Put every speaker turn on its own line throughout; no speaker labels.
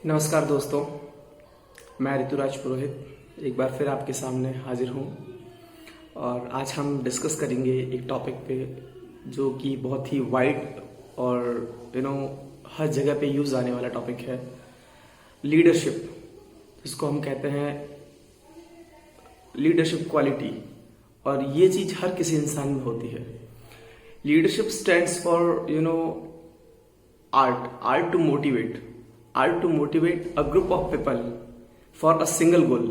नमस्कार दोस्तों, मैं ऋतुराज पुरोहित एक बार फिर आपके सामने हाजिर हूँ। और आज हम डिस्कस करेंगे एक टॉपिक पे जो कि बहुत ही वाइड और हर जगह पे यूज़ आने वाला टॉपिक है, लीडरशिप, जिसको हम कहते हैं लीडरशिप क्वालिटी। और ये चीज़ हर किसी इंसान में होती है। Leadership stands for art to motivate a group of people for a single goal.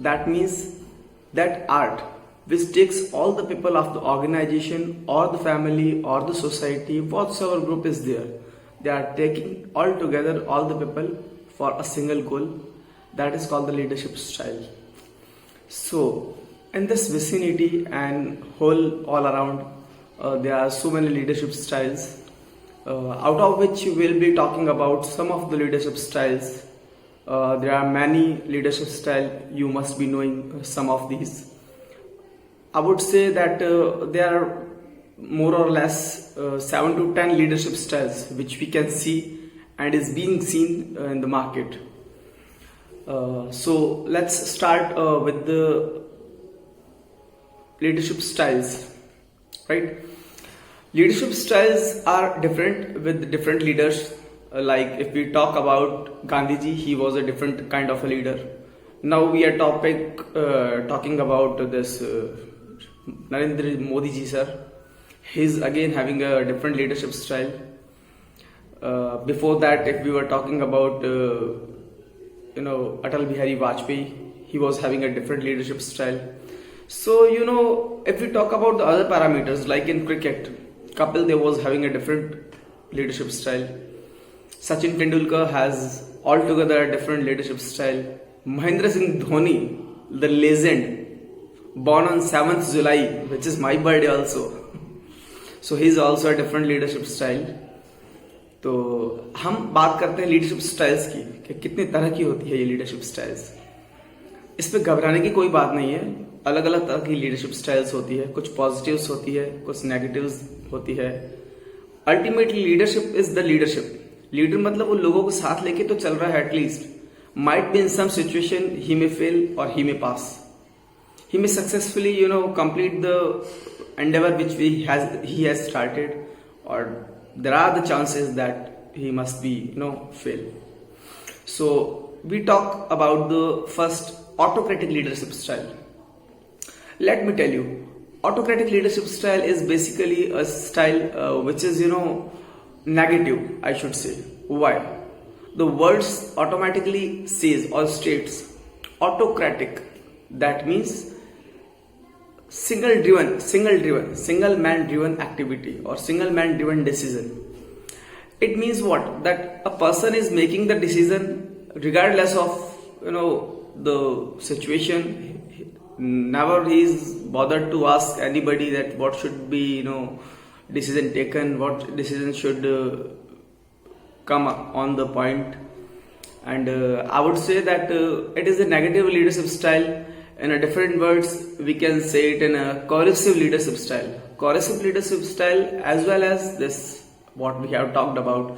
That means that art which takes all the people of the organization or the family or the society, whatsoever group is there, they are taking all together all the people for a single goal. That is called the leadership style. So in this vicinity and all around, there are so many leadership styles, out of which we'll be talking about some of the leadership styles. There are many leadership styles, you must be knowing some of these. I would say that there are more or less 7 to 10 leadership styles which we can see and is being seen in the market. So let's start with the leadership styles, right? Leadership styles are different with different leaders. Like if we talk about Gandhiji, he was a different kind of a leader. Now we are talking about this Narendra Modi ji sir. He's again having a different leadership style. Before that, if we were talking about Atal Bihari Vajpayee, he was having a different leadership style. So if we talk about the other parameters, like in cricket, Kapil Dev was having a different leadership style. Sachin Tendulkar has altogether a different leadership style. Mahendra Singh Dhoni, the legend, born on 7th July, which is my birthday also. So he's also a different leadership style. तो हम बात करते हैं leadership styles की कि कितनी तरह की होती है ये लीडरशिप स्टाइल्स। इस पे घबराने की कोई बात नहीं है। अलग अलग तरह की लीडरशिप स्टाइल्स होती है, कुछ पॉजिटिव्स होती है, कुछ नेगेटिव्स होती है। Ultimately leadership is the leadership. Leader मतलब वो लोगों को साथ लेके तो चल रहा है, at least might be in some situation he may fail और he may pass, he may successfully complete the endeavour which he has started, or there are the chances that he must be fail. So we talk about the first autocratic leadership style. Let me tell you, autocratic leadership style is basically a style which is negative, I should say. Why? The words automatically says or states autocratic. That means single man driven activity or single man driven decision. It means what? That a person is making the decision regardless of the situation. Never he is bothered to ask anybody that what should be decision taken, what decision should come on the point. And I would say that it is a negative leadership style. In a different words, we can say it in a coercive leadership style. Coercive leadership style, as well as this what we have talked about,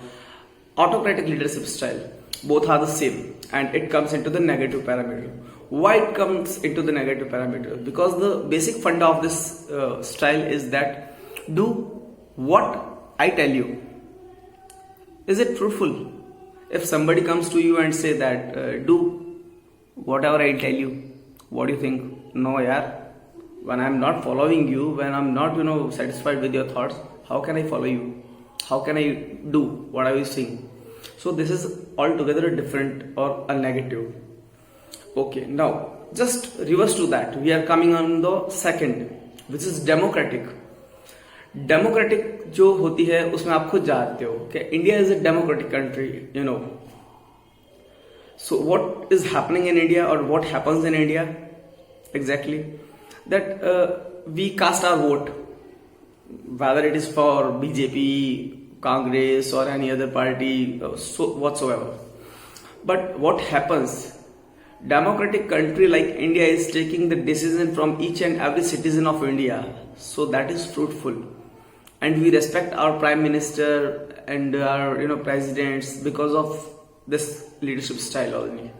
autocratic leadership style, both are the same, and it comes into the negative parameter. Why it comes into the negative parameter? Because the basic funda of this style is that do what I tell you. Is it truthful? If somebody comes to you and say that do whatever I tell you, what do you think? No, yaar. When I'm not following you, when I'm not satisfied with your thoughts, how can I follow you? How can I do what are you saying? So this is altogether different or a negative. Okay, now just reverse to that. We are coming on the second, which is democratic. Democratic जो होती है उसमें आप खुद जानते हो कि India is a democratic country, So what is happening in India, or what happens in India exactly? That we cast our vote, whether it is for BJP, Congress, or any other party, whatsoever. But what happens? Democratic country like India is taking the decision from each and every citizen of India, so that is fruitful. And we respect our prime minister and our presidents because of this leadership style only,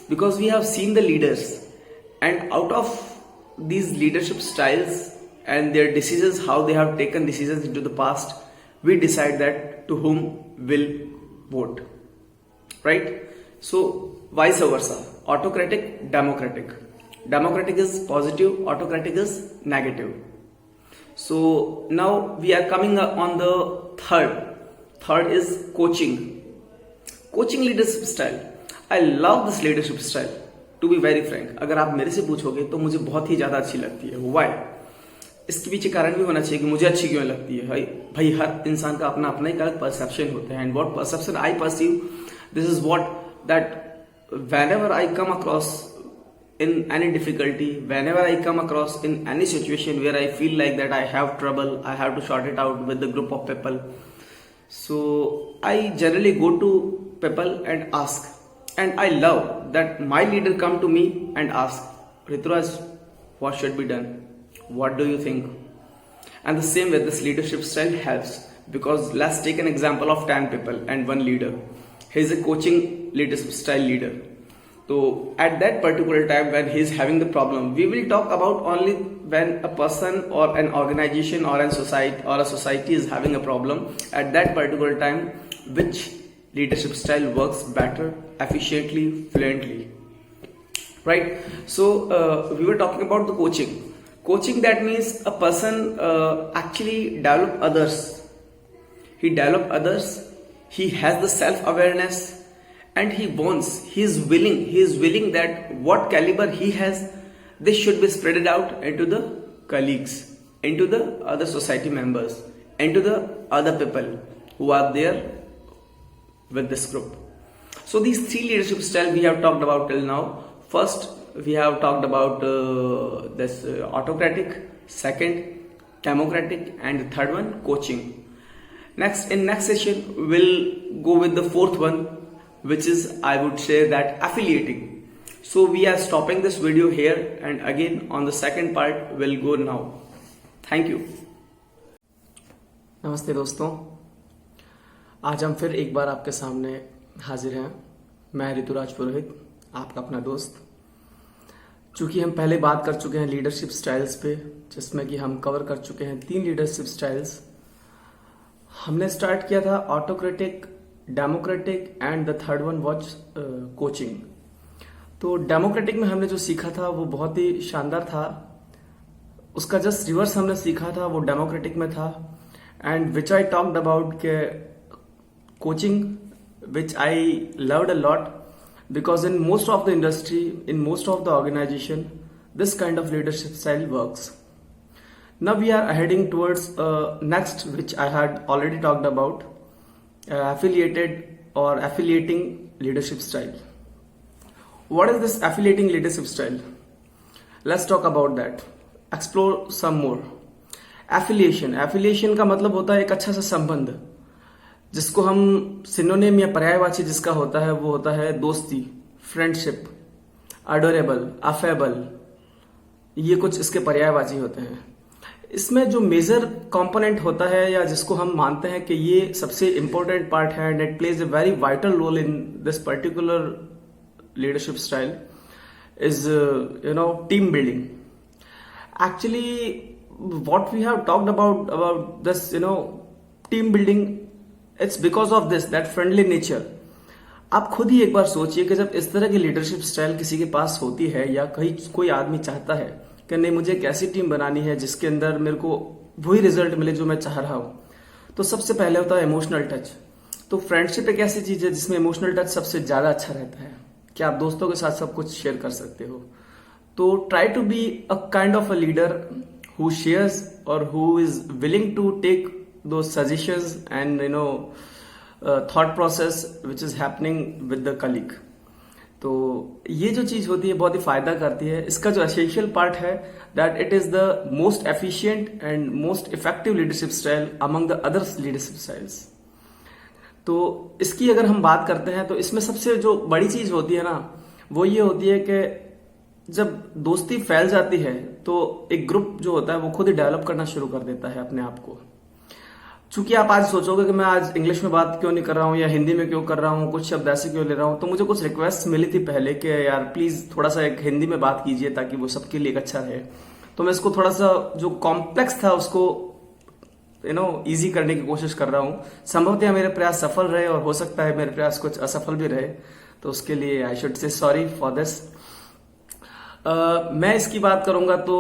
because we have seen the leaders, and out of these leadership styles and their decisions, how they have taken decisions into the past, we decide that to whom will vote, right? So vice versa, autocratic, democratic. Democratic is positive, autocratic is negative. So now we are coming up on the third is coaching leadership style. I love this leadership style, to be very frank. अगर आप मेरे से पूछोगे तो मुझे बहुत ही ज्यादा अच्छी लगती है. Why? इसके पीछे कारण भी होना चाहिए कि मुझे अच्छी क्यों लगती है. भाई हर इंसान का अपना अपना एक अलग परसेप्शन होता है, and what perception I perceive, this is what that whenever I come across in any difficulty, whenever I come across in any situation where I feel like that I have trouble, I have to sort it out with the group of people. So I generally go to people and ask, and I love that my leader come to me and ask, Rituraj, what should be done? What do you think? And the same way this leadership style helps, because let's take an example of 10 people and one leader. He is a coaching leadership style leader. So at that particular time when he is having the problem, we will talk about only when a person or an organization or a society is having a problem. At that particular time, which leadership style works better, efficiently, fluently, right? So we were talking about the coaching. That means a person actually develop others. He has the self-awareness, and he is willing that what caliber he has, this should be spread out into the colleagues, into the other society members, into the other people who are there with this group. So these three leadership styles we have talked about till now. First, we have talked about this autocratic, second democratic, and the third one coaching. In next session we'll go with the fourth one, which is, I would say, that affiliating. So we are stopping this video here, and again on the second part we'll go now. Thank you.
नमस्ते दोस्तों, आज हम फिर एक बार आपके सामने हाजिर हैं. मैं ऋतुराज पुरोहित, आपका अपना दोस्त. चूंकि हम पहले बात कर चुके हैं लीडरशिप स्टाइल्स पे, जिसमें कि हम कवर कर चुके हैं 3 लीडरशिप स्टाइल्स. हमने स्टार्ट किया था autocratic, democratic, and the third one was coaching. तो डेमोक्रेटिक में हमने जो सीखा था वो बहुत ही शानदार था. उसका जस्ट रिवर्स हमने सीखा था, वो डेमोक्रेटिक में था. And which I talked about के coaching, which I loved a lot, because in most of the industry, in most of the organization, this kind of leadership style works. Now we are heading towards next, which I had already talked about, affiliated or affiliating leadership style. What is this affiliating leadership style? Let's talk about that. Explore some more. Affiliation का मतलब होता है एक अच्छा सा संबंध, जिसको हम सिनोनिम या पर्यायवाची जिसका होता है वो होता है दोस्ती, फ्रेंडशिप, अडोरेबल, अफेबल. ये कुछ इसके पर्यायवाची होते हैं. इसमें जो मेजर कंपोनेंट होता है, या जिसको हम मानते हैं कि ये सबसे इंपॉर्टेंट पार्ट है, and it plays a very vital role in this particular leadership style, is team building. Actually what we have talked about this team building, it's because of this, that friendly nature. आप खुद ही एक बार सोचिए कि जब इस तरह की leadership style किसी के पास होती है, या कोई आदमी चाहता है कि नहीं मुझे एक ऐसी टीम बनानी है जिसके अंदर मेरे को वही रिजल्ट मिले जो मैं चाह रहा हूं, तो सबसे पहले होता है इमोशनल टच. तो फ्रेंडशिप एक ऐसी चीज है जिसमें इमोशनल टच सबसे ज्यादा अच्छा रहता है कि आप दोस्तों के साथ सब कुछ शेयर कर सकते हो. तो try to be a kind of a leader who shares or who is willing to take those suggestions and thought process which is happening with the colleague. तो ये जो चीज होती है बहुत ही फायदा करती है. इसका जो एसेंशियल पार्ट है, that it is the most efficient and most effective leadership style among the other leadership styles. तो इसकी अगर हम बात करते हैं तो इसमें सबसे जो बड़ी चीज होती है ना, वो ये होती है कि जब दोस्ती फैल जाती है तो एक ग्रुप जो होता है वो खुद ही डेवलप करना शुरू कर देता है अपने आप को. चूंकि आप आज सोचोगे कि मैं आज इंग्लिश में बात क्यों नहीं कर रहा हूँ या हिंदी में क्यों कर रहा हूँ, कुछ शब्द ऐसे क्यों ले रहा हूँ, तो मुझे कुछ रिक्वेस्ट मिली थी पहले कि यार प्लीज थोड़ा सा एक हिंदी में बात कीजिए ताकि वो सबके लिए एक अच्छा रहे। तो मैं इसको थोड़ा सा जो कॉम्प्लेक्स था उसको इजी करने की कोशिश कर रहा हूँ। संभवतः मेरे प्रयास सफल रहे और हो सकता है मेरे प्रयास कुछ असफल भी रहे, तो उसके लिए I should say sorry for this. मैं इसकी बात करूंगा तो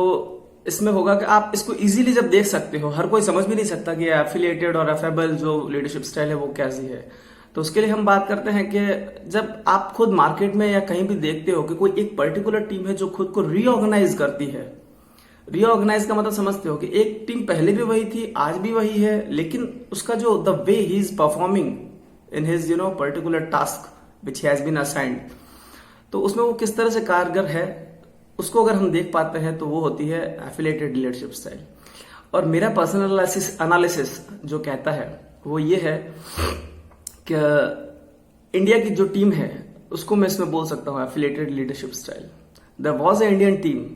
इसमें होगा कि आप इसको इजीली जब देख सकते हो, हर कोई समझ भी नहीं सकता कि एफिलिएटेड और एफेबल जो लीडरशिप स्टाइल है वो कैसी है। तो उसके लिए हम बात करते हैं कि जब आप खुद मार्केट में या कहीं भी देखते हो कि कोई एक पर्टिकुलर टीम है जो खुद को रीऑर्गेनाइज करती है। रीऑर्गेनाइज का मतलब समझते हो कि एक टीम पहले भी वही थी, आज भी वही है, लेकिन उसका जो the way he is performing in his particular task which has been assigned, तो उसमें वो किस तरह से कारगर है, उसको अगर हम देख पाते हैं तो वो होती है एफिलिएटेड लीडरशिप स्टाइल। और मेरा पर्सनल एनालिसिस जो कहता है वो ये है कि इंडिया की जो टीम है उसको मैं इसमें बोल सकता हूँ affiliated leadership style. There was a Indian team,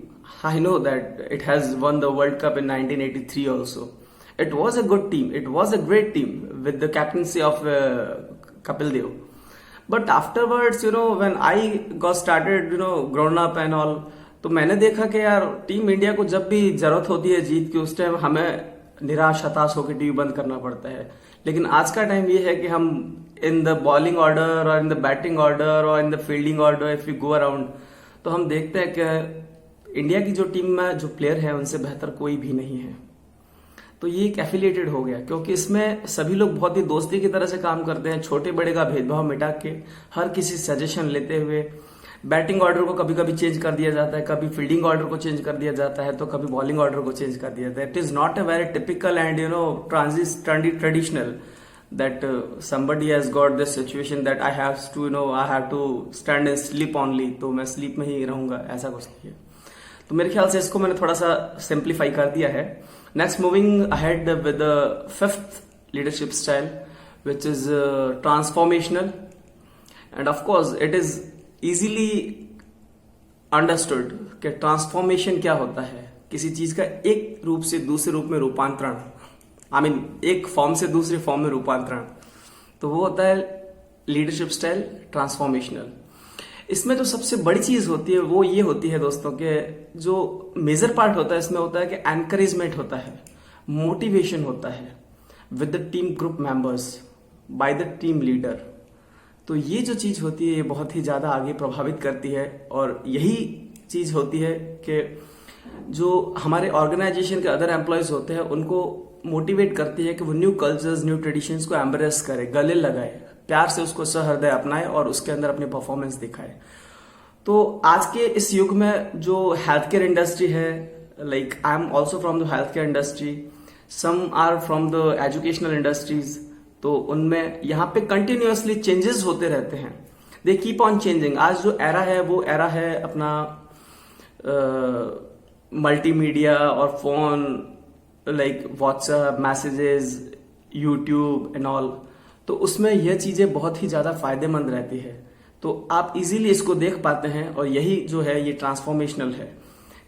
I know that it has won the World Cup in 1983 also. It was a good team. It was a great team with the captaincy of Kapil Dev. But afterwards, when I got started, grown up and all, तो मैंने देखा कि यार team India को जब भी जरूरत होती है जीत की, उस टाइम हमें निराश हताश होकर टीवी बंद करना पड़ता है। लेकिन आज का टाइम ये है कि हम इन द बॉलिंग ऑर्डर और इन द बैटिंग ऑर्डर और in the fielding order if you go around, तो हम देखते हैं कि इंडिया की जो टीम में जो प्लेयर है उनसे बेहतर कोई भी नहीं है। तो ये एक एफिलिएटेड हो गया, क्योंकि इसमें सभी लोग बहुत ही दोस्ती की तरह से काम करते हैं, छोटे बड़े का भेदभाव मिटा के हर किसी सजेशन लेते हुए। बैटिंग ऑर्डर को कभी कभी चेंज कर दिया जाता है, कभी फील्डिंग ऑर्डर को चेंज कर दिया जाता है, तो कभी बॉलिंग ऑर्डर को चेंज कर दिया जाता है। It is not a very typical and traditional that somebody has got this situation that I have to stand and sleep only, तो मैं स्लीप में ही रहूंगा, ऐसा कुछ नहीं है। तो मेरे ख्याल से इसको मैंने थोड़ा सा सिंप्लीफाई कर दिया है। Next moving ahead with the fifth leadership style which is transformational, end of course it is easily understood कि ट्रांसफॉर्मेशन क्या होता है। किसी चीज का एक रूप से दूसरे रूप में रूपांतरण, एक फॉर्म से दूसरे फॉर्म में रूपांतरण, तो वो होता है लीडरशिप स्टाइल ट्रांसफॉर्मेशनल। इसमें जो सबसे बड़ी चीज होती है वो ये होती है दोस्तों के जो मेजर पार्ट होता है इसमें होता है कि एनकरेजमेंट होता है, मोटिवेशन होता है with the team group members by the team leader. तो ये जो चीज होती है ये बहुत ही ज्यादा आगे प्रभावित करती है, और यही चीज होती है कि जो हमारे ऑर्गेनाइजेशन के अदर एम्प्लॉयज होते हैं उनको मोटिवेट करती है कि वो न्यू कल्चर्स न्यू ट्रेडिशंस को एम्ब्रेस करे, गले लगाए, प्यार से उसको सहृदय अपनाए और उसके अंदर अपनी परफॉर्मेंस दिखाए। तो आज के इस युग में जो हेल्थ केयर इंडस्ट्री है, like I am also from the health care industry, some are from the educational industries, तो उनमें यहाँ पे कंटिन्यूअसली चेंजेस होते रहते हैं। They keep on changing. आज जो एरा है वो एरा है अपना मल्टीमीडिया और phone, like WhatsApp messages, YouTube and all, तो उसमें यह चीजें बहुत ही ज्यादा फायदेमंद रहती है। तो आप इजीली इसको देख पाते हैं, और यही जो है ये ट्रांसफॉर्मेशनल है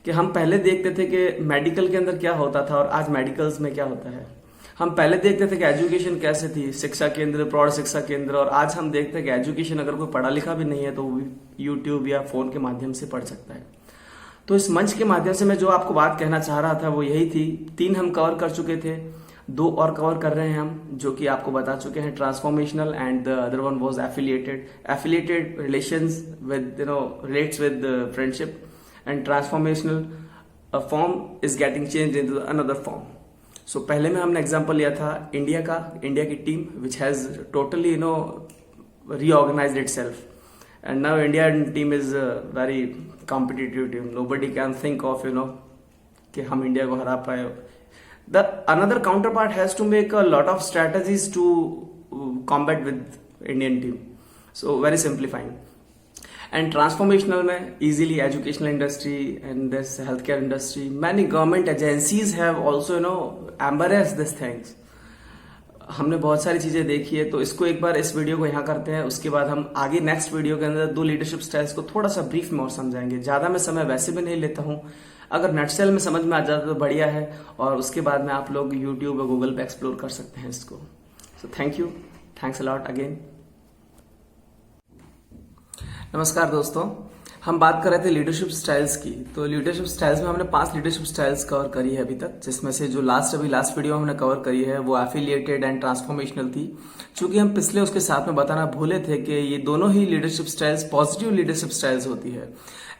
कि हम पहले देखते थे कि मेडिकल के अंदर क्या होता था और आज मेडिकल्स में क्या होता है। हम पहले देखते थे कि एजुकेशन कैसे थी, शिक्षा केंद्र, प्रौढ़ शिक्षा केंद्र, और आज हम देखते हैं कि एजुकेशन अगर कोई पढ़ा लिखा भी नहीं है तो वो यूट्यूब या फोन के माध्यम से पढ़ सकता है। तो इस मंच के माध्यम से मैं जो आपको बात कहना चाह रहा था वो यही थी। 3 हम कवर कर चुके थे, 2 और कवर कर रहे हैं हम, जो कि आपको बता चुके हैं, transformational and the other one was affiliated. Affiliated relations with relates with friendship, and transformational form is getting change into another form. So पहले में हमने एग्जांपल लिया था इंडिया की team which has totally reorganised itself, and now Indian team is a very competitive team. Nobody can think of कि हम India को हरा पाए। The another counterpart has to make a lot of strategies to combat with Indian team. So very simplifying. And transformational में easily educational industry and this healthcare industry, many government agencies have also embraced these things. हमने बहुत सारी चीजें देखी है, तो इसको एक बार इस वीडियो को यहाँ करते हैं, उसके बाद हम आगे नेक्स्ट वीडियो के अंदर 2 लीडरशिप स्टाइल्स को थोड़ा सा ब्रीफ में और समझाएंगे। ज्यादा मैं समय वैसे भी नहीं लेता हूँ, अगर नटसेल में समझ में आ जाता तो बढ़िया है, और उसके बाद में आप लोग यूट्यूब और गूगल पे एक्सप्लोर कर सकते हैं इसको। So thank you, thanks a lot again. नमस्कार दोस्तों, हम बात कर रहे थे लीडरशिप स्टाइल्स की। तो लीडरशिप स्टाइल्स में हमने 5 लीडरशिप स्टाइल्स कवर करी है अभी तक, जिसमें से जो लास्ट वीडियो हमने कवर करी है वो एफिलिएटेड एंड ट्रांसफॉर्मेशनल थी। चूंकि हम पिछले उसके साथ में बताना भूले थे कि ये दोनों ही leadership styles positive leadership styles होती है।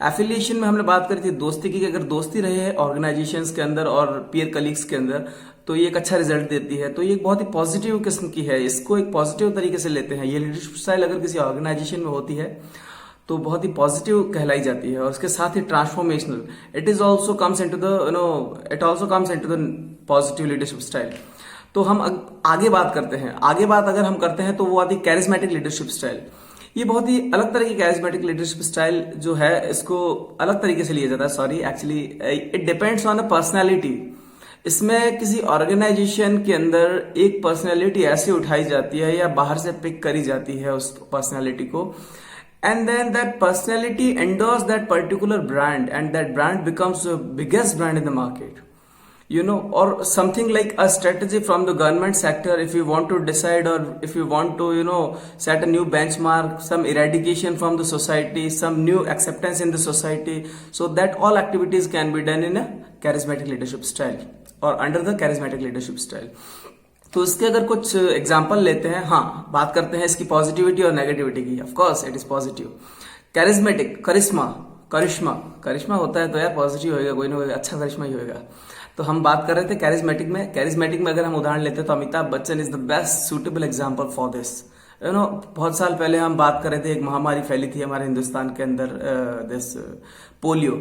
एफिलिएशन में हमने बात करी थी दोस्ती की, कि अगर दोस्ती रहे है ऑर्गेनाइजेशंस के अंदर और पीयर कलीग्स के अंदर तो ये एक अच्छा रिजल्ट देती है। तो ये एक बहुत ही पॉजिटिव किस्म की है, इसको एक पॉजिटिव तरीके से लेते हैं। ये लीडरशिप स्टाइल अगर किसी ऑर्गेनाइजेशन में होती है तो बहुत ही पॉजिटिव कहलाई जाती है। और उसके साथ ही transformational, it is also comes into the it also comes into the positive leadership style. तो हम आगे बात करते हैं, आगे बात अगर हम करते हैं तो वो आती है कैरिज्मेटिक लीडरशिप स्टाइल। ये बहुत ही अलग तरह की कैरिज्मेटिक लीडरशिप स्टाइल जो है, इसको अलग तरीके से लिया जाता है। Sorry, actually it depends on the personality. इसमें किसी ऑर्गेनाइजेशन के अंदर एक पर्सनैलिटी ऐसी उठाई जाती है या बाहर से पिक करी जाती है उस पर्सनैलिटी को, and then that personality endorse that particular brand and that brand becomes the biggest brand in the market, or something like a strategy from the government sector. If you want to decide, or if you want to set a new benchmark, some eradication from the society, some new acceptance in the society, so that all activities can be done in a charismatic leadership style or under the charismatic leadership style. तो इसके अगर कुछ example लेते हैं, हाँ, बात करते हैं इसकी पॉजिटिविटी और नेगेटिविटी की। Of course it is positive. Charismatic, करिश्मा होता है तो यार पॉजिटिव होएगा, कोई ना कोई अच्छा करिश्मा ही होएगा। तो हम बात कर रहे थे कैरिज्मेटिक में अगर हम उदाहरण लेते हैं तो Amitabh Bachchan is the best suitable example for this. बहुत साल पहले हम बात कर रहे थे, एक महामारी फैली थी हमारे हिंदुस्तान के अंदर, दिस पोलियो।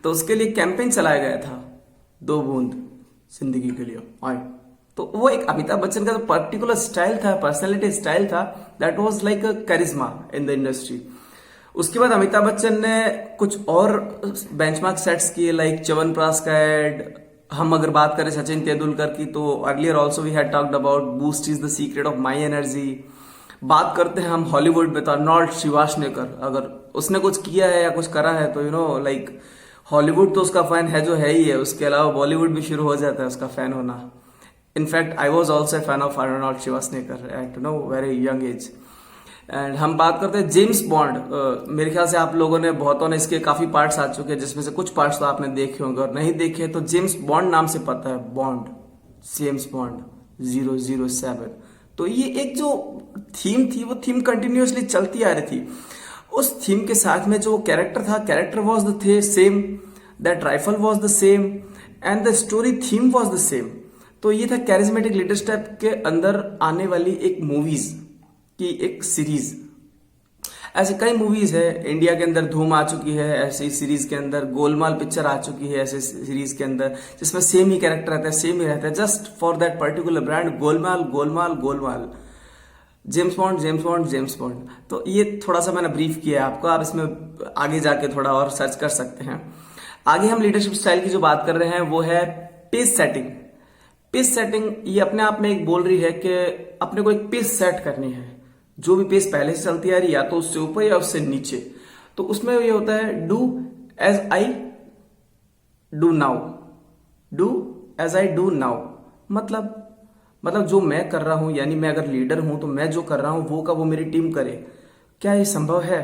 तो उसके लिए कैंपेन चलाया गया था, 2 बूंद जिंदगी के लिए ऑय। तो वो एक अमिताभ बच्चन का जो पर्टिकुलर स्टाइल था, पर्सनैलिटी स्टाइल था, दैट वाज लाइक अ करिश्मा इन द इंडस्ट्री। उसके बाद अमिताभ बच्चन ने कुछ और बेंचमार्क सेट्स किए, लाइक च्यवनप्राश का एड। हम अगर बात करें सचिन तेंदुलकर की, तो earlier also we had talked about Boost is the secret of my energy. बात करते हैं हम हॉलीवुड में तो अर्नोल्ड शिवार्जनेगर, अगर उसने कुछ किया है या कुछ करा है तो लाइक हॉलीवुड तो उसका फैन है जो है ही है, उसके अलावा बॉलीवुड भी शुरू हो जाता है उसका फैन होना। In fact I was also a fan of Arnold Schwarzenegger at very young age. And हम बात करते हैं जेम्स बॉन्ड। मेरे ख्याल से आप लोगों ने, बहुतों ने इसके काफी पार्ट्स आ चुके हैं, जिसमें से कुछ पार्ट्स तो आपने देखे होंगे, और नहीं देखे तो जेम्स बॉन्ड नाम से पता है, बॉन्ड, जेम्स बॉन्ड 007। तो ये एक जो थीम थी वो थीम कंटिन्यूअसली चलती आ रही थी। उस थीम के साथ में जो कैरेक्टर था, character was the same, that rifle was the same and the story theme was the same. तो ये था कैरिज्मेटिक लीडरशिप के अंदर आने वाली एक मूवीज की एक सीरीज। ऐसे कई मूवीज है, इंडिया के अंदर धूम आ चुकी है ऐसी सीरीज के अंदर, गोलमाल पिक्चर आ चुकी है ऐसे सीरीज के अंदर, जिसमें सेम ही कैरेक्टर रहता है, सेम ही रहता है, just for that particular brand, Golmaal Golmaal Golmaal, James bond. तो ये थोड़ा सा मैंने ब्रीफ किया है आपको, आप इसमें आगे जाके थोड़ा और सर्च कर सकते हैं। आगे हम लीडरशिप स्टाइल की जो बात कर रहे हैं वो है पेस सेटिंग। पेस सेटिंग ये अपने आप में एक बोल रही है कि अपने को एक पेस सेट करनी है। जो भी पेस पहले से चलती आ रही, या तो उससे ऊपर या उससे नीचे, तो उसमें ये होता है do as I do now. मतलब जो मैं कर रहा हूं, यानी मैं अगर लीडर हूं तो मैं जो कर रहा हूं वो मेरी टीम करे। क्या ये संभव है?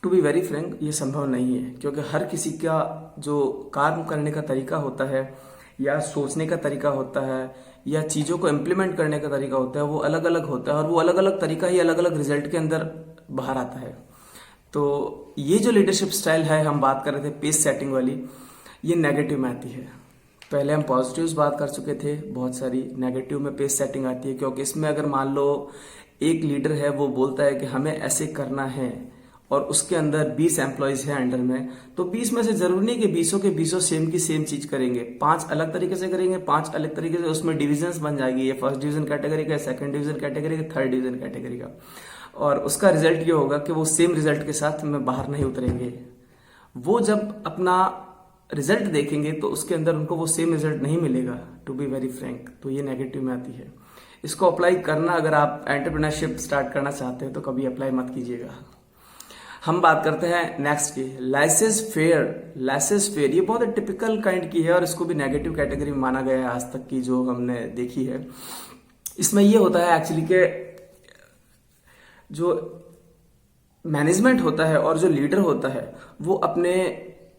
टू बी वेरी फ्रैंक, ये संभव नहीं है, क्योंकि हर किसी का जो काम करने का तरीका होता है, या सोचने का तरीका होता है, या चीजों को इम्प्लीमेंट करने का तरीका होता है, वो अलग अलग होता है, और वो अलग अलग तरीका ही अलग अलग रिजल्ट के अंदर बाहर आता है। तो ये जो लीडरशिप स्टाइल है, हम बात कर रहे थे पेस सेटिंग वाली, ये नेगेटिव में आती है। पहले हम पॉजिटिव्स बात कर चुके थे, बहुत सारी नेगेटिव में पेस सेटिंग आती है, क्योंकि इसमें अगर मान लो एक लीडर है, वो बोलता है कि हमें ऐसे करना है, और उसके अंदर 20 एम्प्लॉयज है अंडर में, तो 20 में से जरूरी नहीं कि 20 के 20 सेम की सेम चीज करेंगे, 5 अलग तरीके से करेंगे, 5 अलग तरीके से, उसमें डिविजन्स बन जाएगी, ये फर्स्ट डिवीजन कैटेगरी का, सेकंड डिवीजन कैटेगरी का, थर्ड डिवीजन कैटेगरी का, और उसका रिजल्ट ये होगा कि वो सेम रिजल्ट के साथ में बाहर नहीं उतरेंगे। वो जब अपना रिजल्ट देखेंगे तो उसके अंदर उनको वो सेम रिजल्ट नहीं मिलेगा, टू बी वेरी फ्रैंक। तो ये नेगेटिव में आती है। इसको अप्लाई करना, अगर आप एंटरप्रेन्योरशिप स्टार्ट करना चाहते हैं तो कभी अप्लाई मत कीजिएगा। हम बात करते हैं नेक्स्ट की, लेसेस फेयर। लेसेस फेयर ये बहुत टिपिकल काइंड की है और इसको भी नेगेटिव कैटेगरी में माना गया है आज तक की जो हमने देखी है। इसमें ये होता है एक्चुअली के जो मैनेजमेंट होता है और जो लीडर होता है वो अपने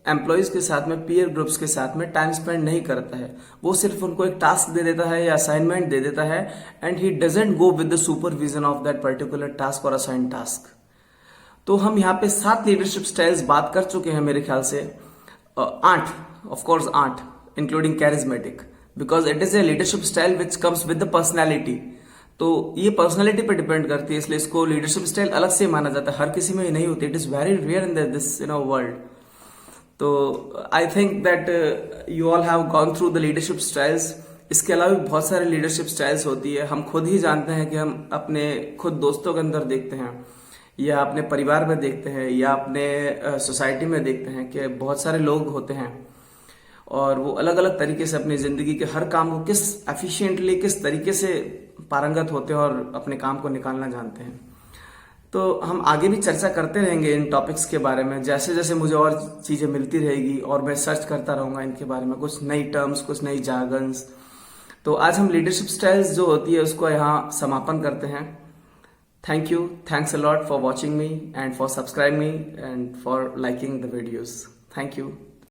एम्प्लॉयज के साथ में, पीयर ग्रुप्स के साथ में टाइम स्पेंड नहीं करता है। वो सिर्फ उनको एक टास्क दे देता है या असाइनमेंट दे देता है and he doesn't go with the supervision of that particular task और असाइन टास्क। तो हम यहाँ पे 7 लीडरशिप स्टाइल्स बात कर चुके हैं मेरे ख्याल से, 8 of course 8 including charismatic, because it is a leadership style which comes with the personality. तो ये पर्सनैलिटी पे डिपेंड करती है, इसलिए इसको लीडरशिप स्टाइल अलग से माना जाता है। हर किसी में ये नहीं होती, it is very rare in this world. तो I think that you all have gone through the leadership styles. इसके अलावा भी बहुत सारे लीडरशिप स्टाइल्स होती है। हम खुद ही जानते हैं कि हम अपने खुद दोस्तों के अंदर देखते हैं या अपने परिवार में देखते हैं या अपने सोसाइटी में देखते हैं कि बहुत सारे लोग होते हैं और वो अलग अलग तरीके से अपनी जिंदगी के हर काम को किस एफिशिएंटली, किस तरीके से पारंगत होते हैं और अपने काम को निकालना जानते हैं। तो हम आगे भी चर्चा करते रहेंगे इन टॉपिक्स के बारे में, जैसे जैसे मुझे और चीजें मिलती रहेगी और मैं सर्च करता रहूंगा इनके बारे में, कुछ नई टर्म्स, कुछ नई जार्गन्स। तो आज हम लीडरशिप स्टाइल्स जो होती है उसको यहाँ समापन करते हैं। Thank you. Thanks a lot for watching me and for subscribing me and for liking the videos. Thank you.